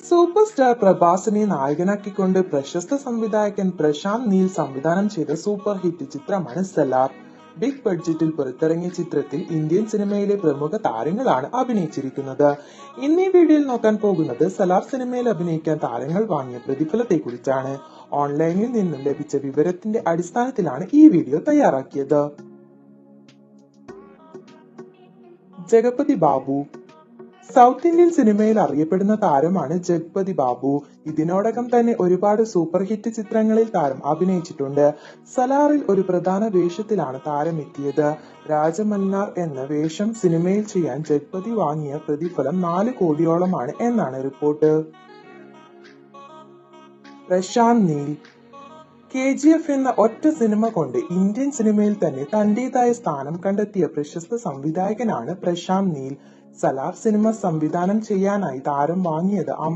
Super star പ്രഭാസിനെ നായകനാക്കിക്കൊണ്ട് പ്രശസ്ത സംവിധായകൻ Prashant Neil സംവിധാനം ചെയ്ത സൂപ്പർ ഹിറ്റ് ചിത്രമാണ് സലാർ. ബിഗ് ബഡ്ജറ്റിൽ പുറത്തിറങ്ങിയ ചിത്രത്തിൽ ഇന്ത്യൻ സിനിമയിലെ പ്രമുഖ താരങ്ങളാണ് അഭിനയിച്ചിരിക്കുന്നത്. ഇന്ന് ഈ വീഡിയോയിൽ നോക്കാൻ പോകുന്നത് സലാർ സിനിമയിൽ അഭിനയിക്കാൻ താരങ്ങൾ വാങ്ങിയ പ്രതിഫലത്തെ കുറിച്ചാണ്. ഓൺലൈനിൽ നിന്നും ലഭിച്ച വിവരത്തിന്റെ അടിസ്ഥാനത്തിലാണ് ഈ വീഡിയോ തയ്യാറാക്കിയത്. ജഗപതി ബാബു സൗത്ത് ഇന്ത്യൻ സിനിമയിൽ അറിയപ്പെടുന്ന താരമാണ് ജഗ്പതി ബാബു. ഇതിനോടകം തന്നെ ഒരുപാട് സൂപ്പർ ഹിറ്റ് ചിത്രങ്ങളിൽ താരം അഭിനയിച്ചിട്ടുണ്ട്. സലാറിൽ ഒരു പ്രധാന വേഷത്തിലാണ് താരം എത്തിയത്. രാജമന്നാർ എന്ന വേഷം സിനിമയിൽ ചെയ്യാൻ ജഗ്പതി വാങ്ങിയ പ്രതിഫലം 4 കോടിയോളമാണ് എന്നാണ് റിപ്പോർട്ട്. പ്രശാന്ത് നീൽ KGF എന്ന ഒറ്റ സിനിമ കൊണ്ട് ഇന്ത്യൻ സിനിമയിൽ തന്നെ തന്റേതായ സ്ഥാനം കണ്ടെത്തിയ പ്രശസ്ത സംവിധായകനാണ് പ്രശാന്ത് നീൽ. സലാർ സിനിമ സംവിധാനം ചെയ്യാനായി താരം വാങ്ങിയത്